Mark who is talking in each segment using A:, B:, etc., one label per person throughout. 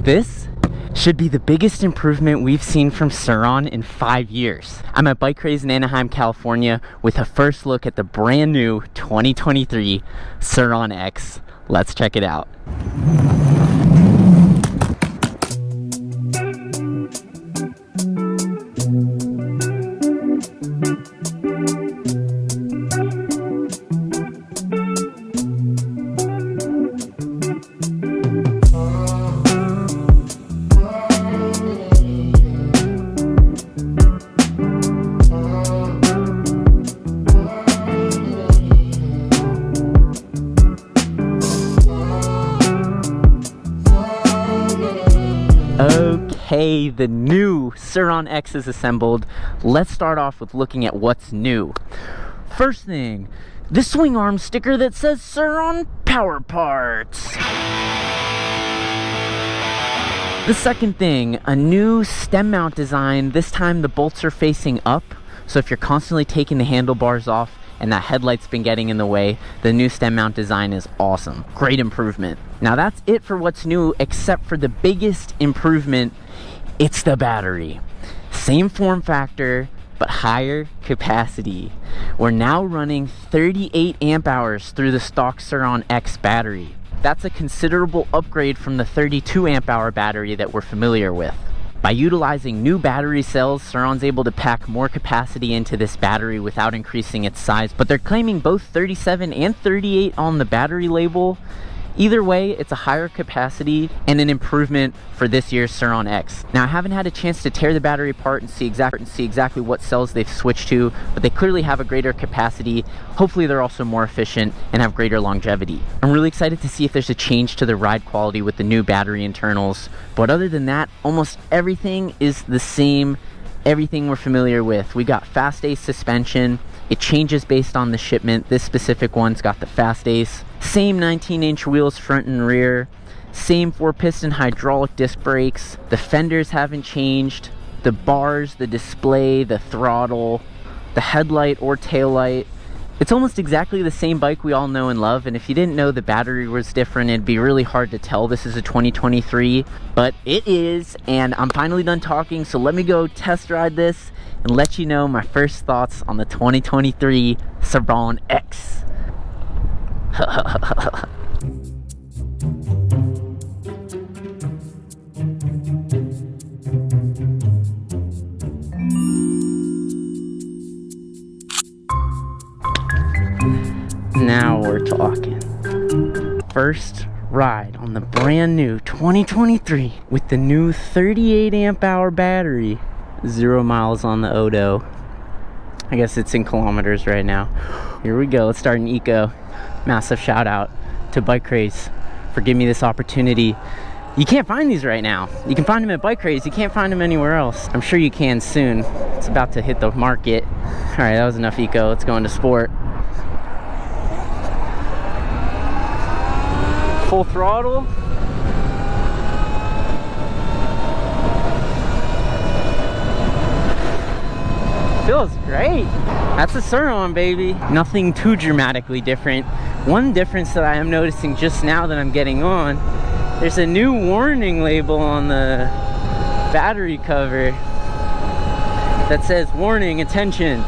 A: This should be the biggest improvement we've seen from Surron in 5 years. I'm at Bike Craze in Anaheim, California with a first look at the brand new 2023 Surron X. Let's check it out. Okay, the new Surron X is assembled. Let's start off with looking at what's new. First thing, the swing arm sticker that says Surron Power Parts. The second thing, a new stem mount design. This time the bolts are facing up, so if you're constantly taking the handlebars off and that headlight's been getting in the way, the new stem mount design is awesome. Great improvement. Now that's it for what's new, except for the biggest improvement. It's the battery. Same form factor, but higher capacity. We're now running 38 amp hours through the stock Surron X battery. That's a considerable upgrade from the 32 amp hour battery that we're familiar with. By utilizing new battery cells, Surron's able to pack more capacity into this battery without increasing its size, but they're claiming both 37 and 38 on the battery label. Either way, it's a higher capacity and an improvement for this year's Surron X. Now, I haven't had a chance to tear the battery apart and see exactly what cells they've switched to, but they clearly have a greater capacity. Hopefully they're also more efficient and have greater longevity. I'm really excited to see if there's a change to the ride quality with the new battery internals, but other than that, almost everything is the same, everything we're familiar with. We got Fast Ace suspension. It changes based on the shipment. This specific one's got the Fast Ace. Same 19-inch wheels front and rear. Same 4-piston hydraulic disc brakes. The fenders haven't changed. The bars, the display, the throttle, the headlight or tail light. It's almost exactly the same bike we all know and love, and if you didn't know the battery was different, it'd be really hard to tell this is a 2023, but it is, and I'm finally done talking, so let me go test ride this and let you know my first thoughts on the 2023 Surron X. Now we're talking. First ride on the brand new 2023 with the new 38 amp hour battery. 0 miles on the Odo. I guess it's in kilometers right now. Here we go. Let's start in eco. Massive shout out to Bike Craze for giving me this opportunity. You can't find these right now. You can find them at Bike Craze. You can't find them anywhere else. I'm sure you can soon. It's about to hit the market. All right, that was enough eco. Let's go into sport. Full throttle. Feels great. That's a Surron, baby. Nothing too dramatically different. One difference that I am noticing just now that I'm getting on, there's a new warning label on the battery cover that says, warning, attention.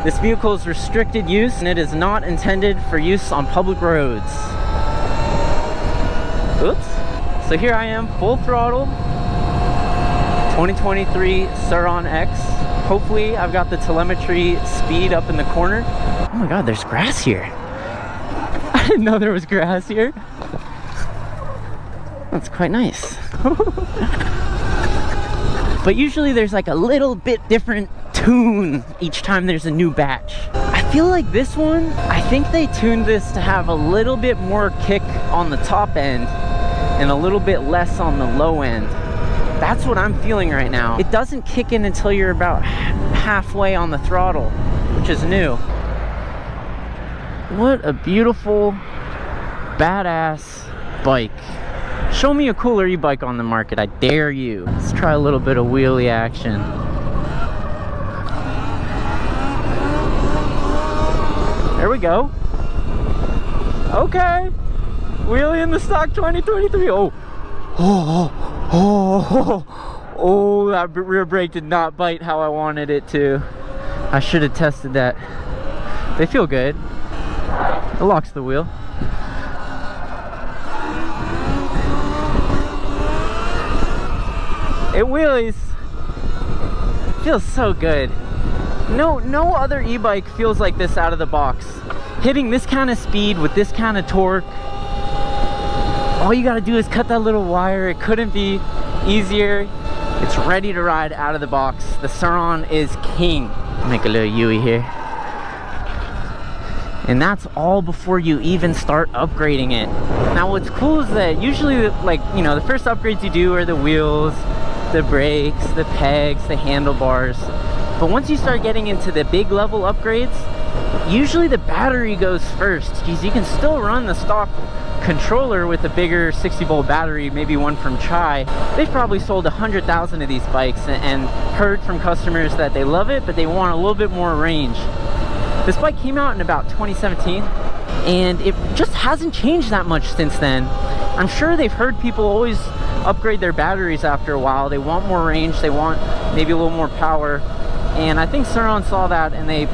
A: This vehicle is restricted use and it is not intended for use on public roads. Oops. So here I am, full throttle, 2023 Surron X. Hopefully I've got the telemetry speed up in the corner. Oh my god, there's grass here. I didn't know there was grass here. That's quite nice. But usually there's like a little bit different tune each time there's a new batch. I feel like this one, I think they tuned this to have a little bit more kick on the top end and a little bit less on the low end. That's what I'm feeling right now. It doesn't kick in until you're about halfway on the throttle, which is new. What a beautiful, badass bike. Show me a cooler e-bike on the market, I dare you. Let's try a little bit of wheelie action. There we go. Okay. Wheelie in the stock 2023. Oh, that rear brake did not bite how I wanted it to. I should have tested that. They feel good. It locks the wheel. It wheelies. Feels so good. No other e-bike feels like this out of the box. Hitting this kind of speed with this kind of torque. All you gotta do is cut that little wire. It couldn't be easier. It's ready to ride out of the box. The Surron is king. Make a little Yui here. And that's all before you even start upgrading it. Now what's cool is that usually, like, you know, the first upgrades you do are the wheels, the brakes, the pegs, the handlebars. But once you start getting into the big level upgrades, usually the battery goes first, because you can still run the stock controller with a bigger 60-volt battery, maybe one from Chai. They've probably sold 100,000 of these bikes and heard from customers that they love it, but they want a little bit more range. This bike came out in about 2017, and it just hasn't changed that much since then. I'm sure they've heard people always upgrade their batteries after a while. They want more range, they want maybe a little more power, and I think Surron saw that, and they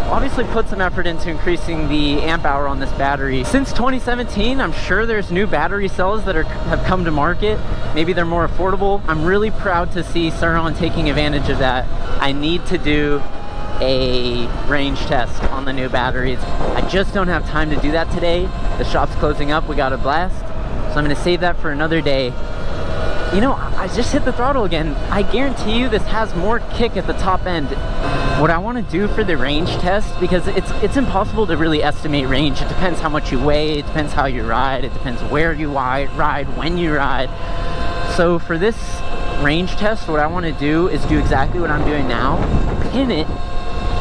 A: obviously put some effort into increasing the amp hour on this battery. Since 2017, I'm sure there's new battery cells that have come to market. Maybe they're more affordable. I'm really proud to see Surron taking advantage of that. I need to do a range test on the new batteries. I just don't have time to do that today. The shop's closing up, we got a blast. So I'm gonna save that for another day. You know, I just hit the throttle again. I guarantee you this has more kick at the top end. What I want to do for the range test, because it's impossible to really estimate range. It depends how much you weigh, it depends how you ride, it depends where you ride, when you ride. So for this range test, what I want to do is do exactly what I'm doing now. Pin it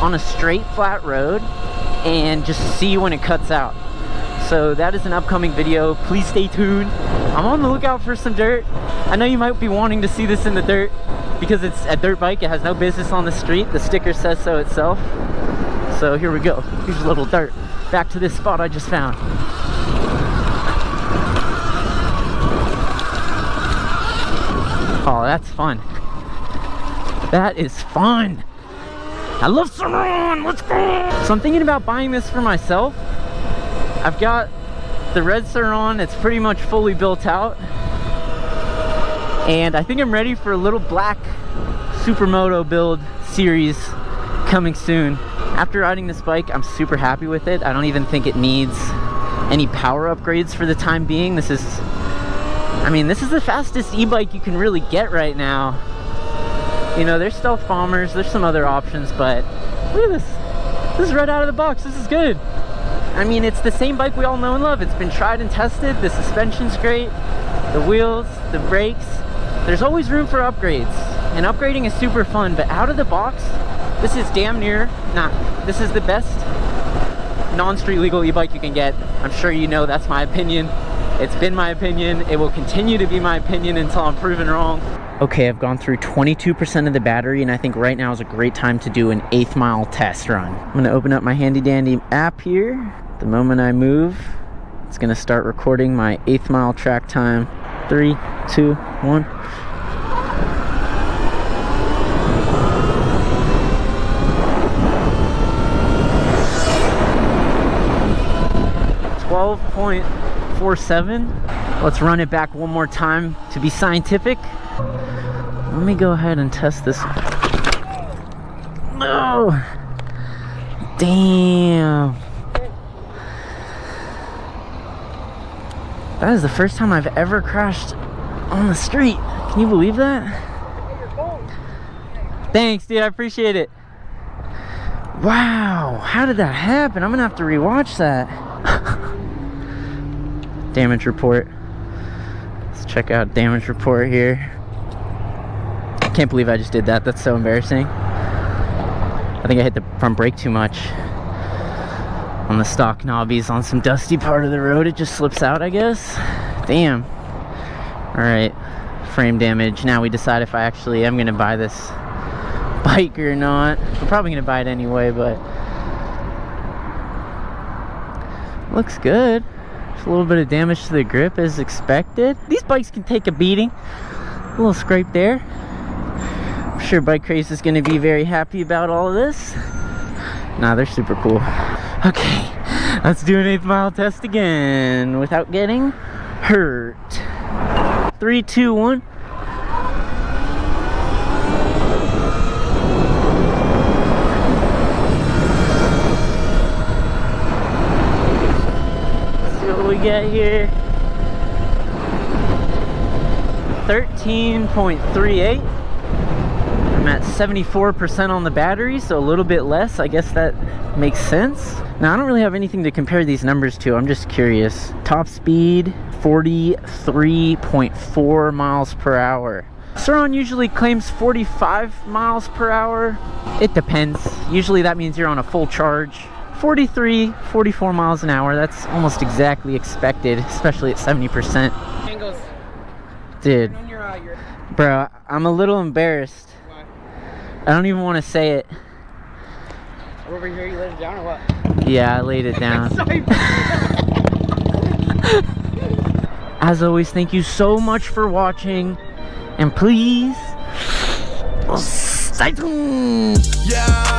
A: on a straight flat road and just see when it cuts out. So that is an upcoming video. Please stay tuned. I'm on the lookout for some dirt. I know you might be wanting to see this in the dirt because it's a dirt bike. It has no business on the street. The sticker says so itself. So here we go. Here's a little dirt. Back to this spot I just found. Oh, that's fun. That is fun. I love Surron. Let's go. So I'm thinking about buying this for myself. I've got the red Surron. It's pretty much fully built out. And I think I'm ready for a little black Supermoto build series coming soon. After riding this bike, I'm super happy with it. I don't even think it needs any power upgrades for the time being. This is the fastest e-bike you can really get right now. You know, there's stealth bombers, there's some other options, but look at this. This is right out of the box. This is good. I mean, it's the same bike we all know and love. It's been tried and tested. The suspension's great, the wheels, the brakes. There's always room for upgrades, and upgrading is super fun, but out of the box, this is damn near, this is the best non-street legal e-bike you can get. I'm sure you know that's my opinion. It's been my opinion. It will continue to be my opinion until I'm proven wrong. Okay, I've gone through 22% of the battery, and I think right now is a great time to do an 1/8 mile test run. I'm gonna open up my handy dandy app here. The moment I move, it's gonna start recording my 1/8 mile track time. 3, 2, 1. .47. Let's run it back one more time to be scientific. Let me go ahead and test this. Oh, damn. That is the first time I've ever crashed on the street. Can you believe that? Thanks, dude. I appreciate it. Wow. How did that happen? I'm gonna have to rewatch that. Damage report. Let's check out damage report here. I can't believe I just did that. That's so embarrassing. I think I hit the front brake too much on the stock knobbies on some dusty part of the road. It just slips out, I guess. Damn. All right, frame damage. Now we decide if I actually am gonna buy this bike or not. I'm probably gonna buy it anyway, but looks good. Just a little bit of damage to the grip as expected. These bikes can take a beating. A little scrape there. I'm sure Bike Craze is going to be very happy about all of this. Nah, they're super cool. Okay, let's do an 8th mile test again without getting hurt. 3, 2, 1. Let's see what we got here. 13.38. I'm at 74% on the battery, so a little bit less. I guess that makes sense. Now, I don't really have anything to compare these numbers to. I'm just curious. Top speed, 43.4 miles per hour. Surron usually claims 45 miles per hour. It depends. Usually that means you're on a full charge. 43, 44 miles an hour. That's almost exactly expected, especially at 70%.
B: Angles.
A: Dude, bro, I'm a little embarrassed.
B: Why?
A: I don't even want to say it.
B: Over here, you laid it down or what?
A: Yeah, I laid it down.
B: Sorry.
A: As always, thank you so much for watching, and please stay tuned.
C: Yeah.